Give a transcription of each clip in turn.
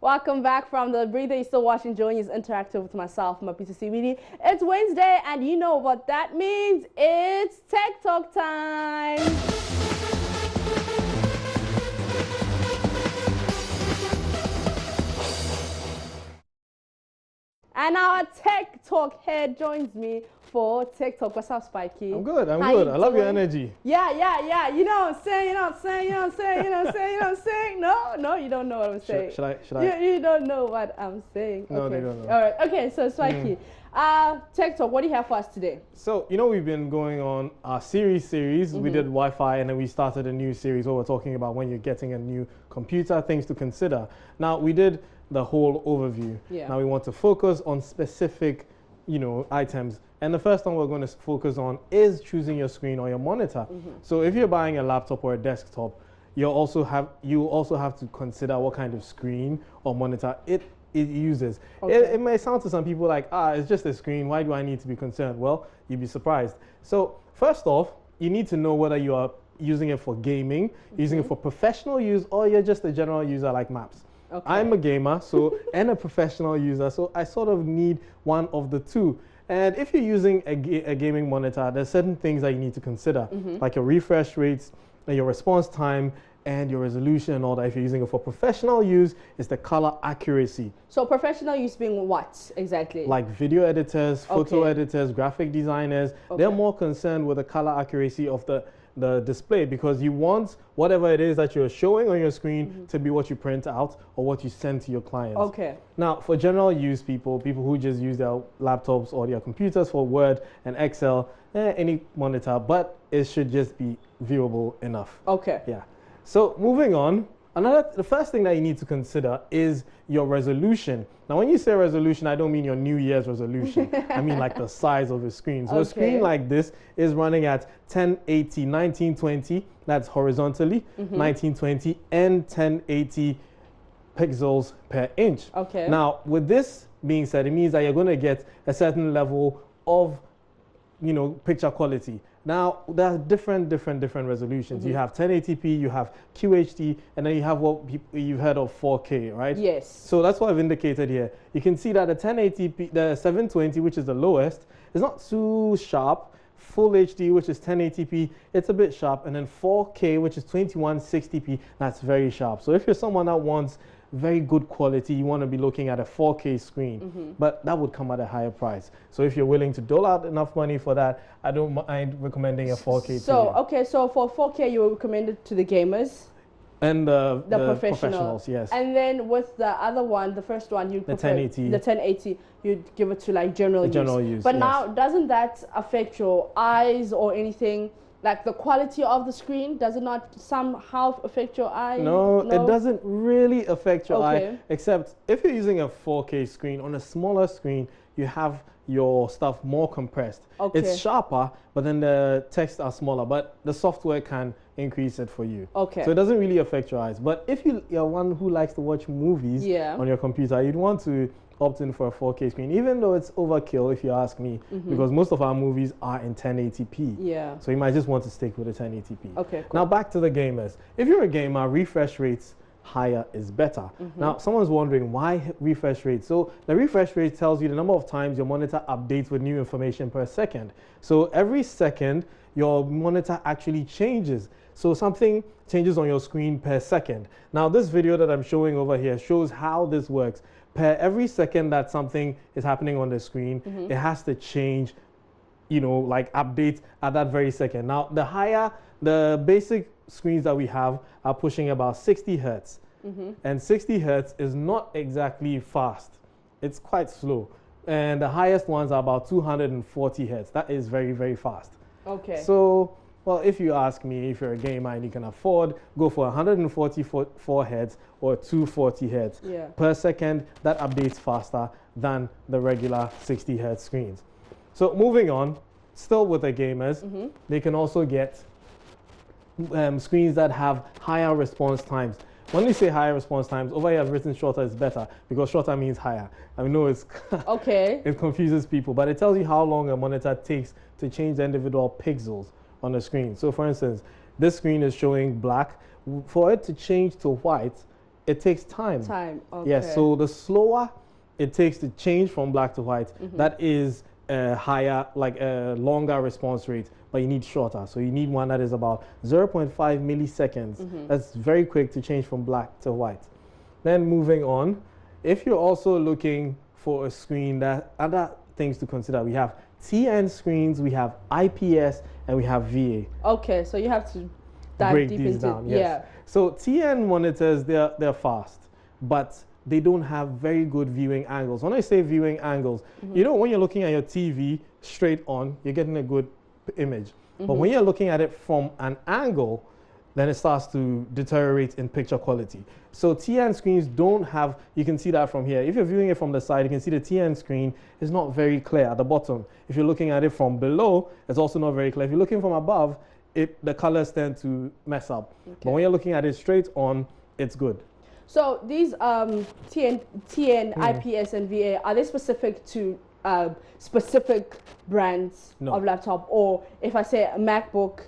Welcome back from the breather. You're still watching JoyNews Interactive with myself, Mapita CBD. It's Wednesday, and you know what that means. It's Tech Talk time. And our Tech Talk head joins me for Tech Talk. What's up, Spikey? I'm good. I love your energy. Yeah. You know what I'm saying? You know what I'm saying? You know what I'm saying? You know what I'm saying? You know what I'm saying? No, you don't know what I'm saying. Should I? You don't know what I'm saying. No, okay. they don't know. All right. Okay, so Spikey, Tech Talk, what do you have for us today? So, we've been going on our series. We did Wi-Fi, and then we started a new series where we're talking about when you're getting a new computer, things to consider. Now, we did the whole overview. Yeah. Now we want to focus on specific, items. And the first one we're going to focus on is choosing your screen or your monitor. So if you're buying a laptop or a desktop, you also have to consider what kind of screen or monitor it uses. Okay. It may sound to some people like, it's just a screen. Why do I need to be concerned? Well, you'd be surprised. So first off, you need to know whether you are using it for gaming, using it for professional use, or you're just a general user like Maps. Okay. I'm a gamer, and a professional user, so I sort of need one of the two. And if you're using a gaming monitor, there's certain things that you need to consider, like your refresh rates, and your response time, and your resolution and all that. If you're using it for professional use, it's the color accuracy. So professional use being what exactly? Like video editors, photo editors, graphic designers, they're more concerned with the color accuracy of the display, because you want whatever it is that you're showing on your screen to be what you print out or what you send to your clients. Okay. Now, for general use people who just use their laptops or their computers for Word and Excel, any monitor, but it should just be viewable enough. Okay. Yeah. So moving on, the first thing that you need to consider is your resolution. Now, when you say resolution, I don't mean your New Year's resolution. I mean like the size of the screen. So a screen like this is running at 1080, 1920, that's horizontally, 1920 and 1080 pixels per inch. Okay. Now, with this being said, it means that you're going to get a certain level of, picture quality. Now, there are different resolutions. You have 1080p, you have QHD, and then you have what you've heard of 4K, right? Yes. So that's what I've indicated here. You can see that the 1080p, the 720, which is the lowest, is not too sharp. Full HD, which is 1080p, it's a bit sharp. And then 4K, which is 2160p, that's very sharp. So if you're someone that wants very good quality, you want to be looking at a 4K screen, but that would come at a higher price. So if you're willing to dole out enough money for that, I don't mind recommending a 4K to you. So for 4K, you would recommend it to the gamers? And the professionals, yes. And then with the other one, the first one, you prefer the 1080. The 1080, you'd give it to like general use. But now, doesn't that affect your eyes or anything? Like the quality of the screen, does it not somehow affect your eye? No, it doesn't really affect your eye, except if you're using a 4K screen, on a smaller screen, you have your stuff more compressed. Okay. It's sharper, but then the texts are smaller, but the software can increase it for you. Okay. So it doesn't really affect your eyes. But if you're one who likes to watch movies on your computer, you'd want to opt in for a 4K screen, even though it's overkill, if you ask me, because most of our movies are in 1080p. Yeah. So you might just want to stick with the 1080p. Okay, cool. Now back to the gamers. If you're a gamer, refresh rates higher is better. Now, someone's wondering why refresh rate. So the refresh rate tells you the number of times your monitor updates with new information per second. So every second, your monitor actually changes. So something changes on your screen per second. Now, this video that I'm showing over here shows how this works. Per every second that something is happening on the screen, it has to change, like update at that very second. Now, the basic screens that we have are pushing about 60 hertz. And 60 hertz is not exactly fast. It's quite slow. And the highest ones are about 240 hertz. That is very, very fast. Okay. So, well, if you ask me, if you're a gamer and you can afford, go for 144 hertz or 240 hertz per second. That updates faster than the regular 60 hertz screens. So moving on, still with the gamers, they can also get screens that have higher response times. When we say higher response times, over here I've written shorter is better, because shorter means higher. I know it's it confuses people, but it tells you how long a monitor takes to change the individual pixels on the screen. So for instance, this screen is showing black. For it to change to white, it takes time. Okay. Yes, so the slower it takes to change from black to white, that is a higher, like a longer response rate, but you need shorter. So you need one that is about 0.5 milliseconds. That's very quick to change from black to white. Then moving on, if you're also looking for a screen, that other things to consider, we have TN screens, we have IPS, and we have VA. Okay, so you have to dive deep into down. Yes. Yeah. So TN monitors, they're fast, but they don't have very good viewing angles. When I say viewing angles, you know, when you're looking at your TV straight on, you're getting a good image. But when you're looking at it from an angle, then it starts to deteriorate in picture quality. So TN screens don't have, you can see that from here. If you're viewing it from the side, you can see the TN screen is not very clear at the bottom. If you're looking at it from below, it's also not very clear. If you're looking from above, the colors tend to mess up. Okay. But when you're looking at it straight on, it's good. So these TN, IPS, and VA, are they specific to specific brands of laptop? Or if I say a MacBook,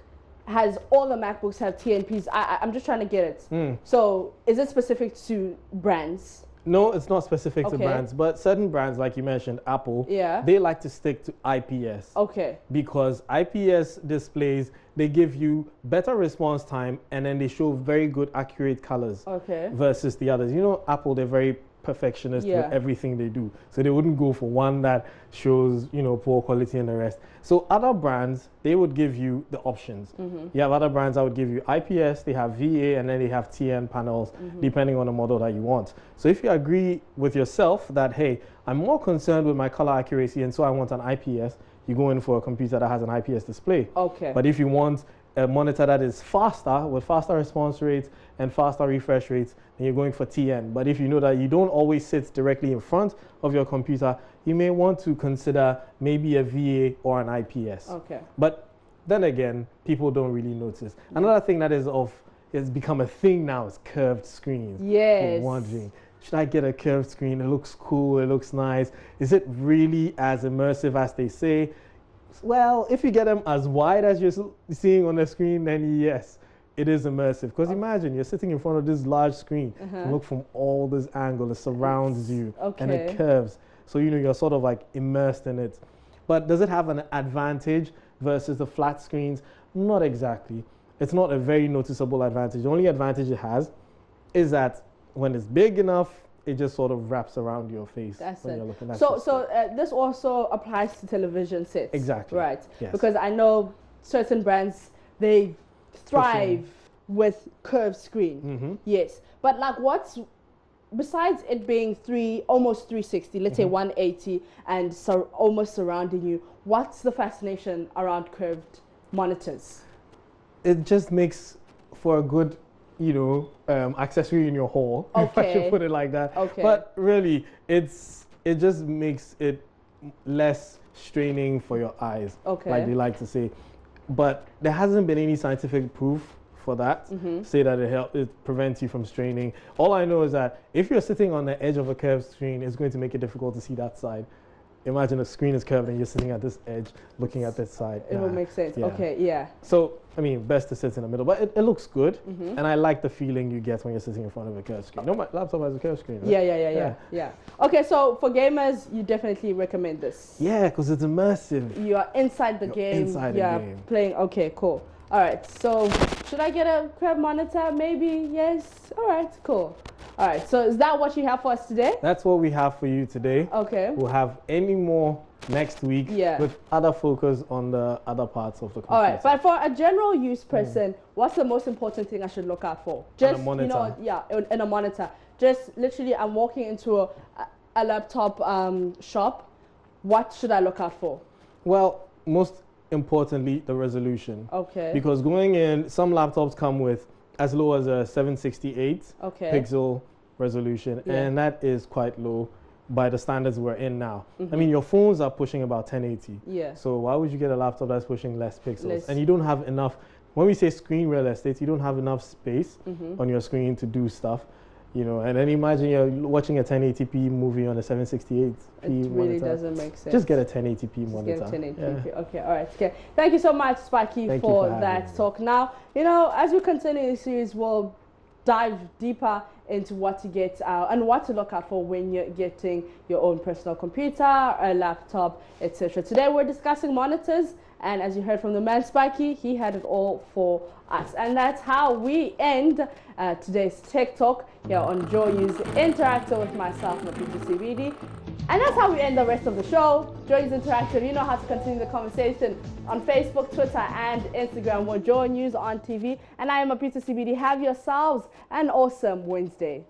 all the MacBooks have TNPs? I'm just trying to get it. So is it specific to brands? No, it's not specific to brands, but certain brands, like you mentioned, Apple, they like to stick to IPS. Okay. Because IPS displays, they give you better response time, and then they show very good, accurate colors. Okay. Versus the others. You know, Apple, they're very perfectionist with everything they do. So they wouldn't go for one that shows, you know, poor quality and the rest. So other brands, they would give you the options. You have other brands that would give you IPS, they have VA, and then they have TN panels, depending on the model that you want. So if you agree with yourself that, hey, I'm more concerned with my color accuracy, and so I want an IPS, you go in for a computer that has an IPS display. Okay. But if you want a monitor that is faster, with faster response rates and faster refresh rates, then you're going for TN. But if you know that you don't always sit directly in front of your computer, you may want to consider maybe a VA or an IPS. Okay. But then again, people don't really notice. Another thing that has become a thing now is curved screens. Yes. For wondering, should I get a curved screen? It looks cool, it looks nice. Is it really as immersive as they say? Well, if you get them as wide as you're seeing on the screen, then yes, it is immersive. Because imagine you're sitting in front of this large screen and look from all this angle, it surrounds you and it curves. So, you know, you're sort of like immersed in it. But does it have an advantage versus the flat screens? Not exactly. It's not a very noticeable advantage. The only advantage it has is that when it's big enough, it just sort of wraps around your face. That's when you're looking at it. So this also applies to television sets. Exactly. Right. Yes. Because I know certain brands, they thrive with curved screen. Yes. But like besides it being almost 360, let's say 180 and almost surrounding you, what's the fascination around curved monitors? It just makes for a good, you know, accessory in your hall, if I should put it like that. Okay. But really, it just makes it less straining for your eyes, like they like to say. But there hasn't been any scientific proof for that, say that it prevents you from straining. All I know is that if you're sitting on the edge of a curved screen, it's going to make it difficult to see that side. Imagine a screen is curved and you're sitting at this edge looking at this side. It will make sense. Okay, yeah. So, I mean, best to sit in the middle, but it looks good, and I like the feeling you get when you're sitting in front of a curved screen. No, my laptop has a curved screen, right? Yeah. Okay, so for gamers, you definitely recommend this. Yeah, because it's immersive. You are inside the game. Inside the game. Playing. Okay, cool. All right, so should I get a curved monitor? Maybe, yes. All right, cool. All right, so is that what you have for us today? That's what we have for you today. Okay. We'll have any more next week with other focus on the other parts of the computer. All right, but for a general use person, what's the most important thing I should look out for? Just, on a monitor. You know, in a monitor. Just literally, I'm walking into a laptop shop. What should I look out for? Well, most importantly, the resolution. Okay. Because going in, some laptops come with as low as a 768 pixel resolution, and that is quite low by the standards we're in now. I mean, your phones are pushing about 1080. Yeah. So why would you get a laptop that's pushing less pixels? And you don't have enough, when we say screen real estate, you don't have enough space on your screen to do stuff. You know, and then imagine you're watching a 1080p movie on a 768p monitor. It really doesn't make sense. Just get a 1080p monitor. Get a 1080p. Yeah. Okay, all right. Okay. Thank you so much, Sparky, for that talk. Now, you know, as we continue the series, we'll dive deeper into what to get and what to look out for when you're getting your own personal computer, a laptop, etc. Today we're discussing monitors, and as you heard from the man Spiky, he had it all for us. And that's how we end today's Tech Talk here on JoyNews Interactive with myself, Mapita CBD. And that's how we end the rest of the show. JoyNews Interactive, you know how to continue the conversation on Facebook, Twitter, and Instagram. We're JoyNews on TV. And I am Mapita CBD. Have yourselves an awesome Wednesday.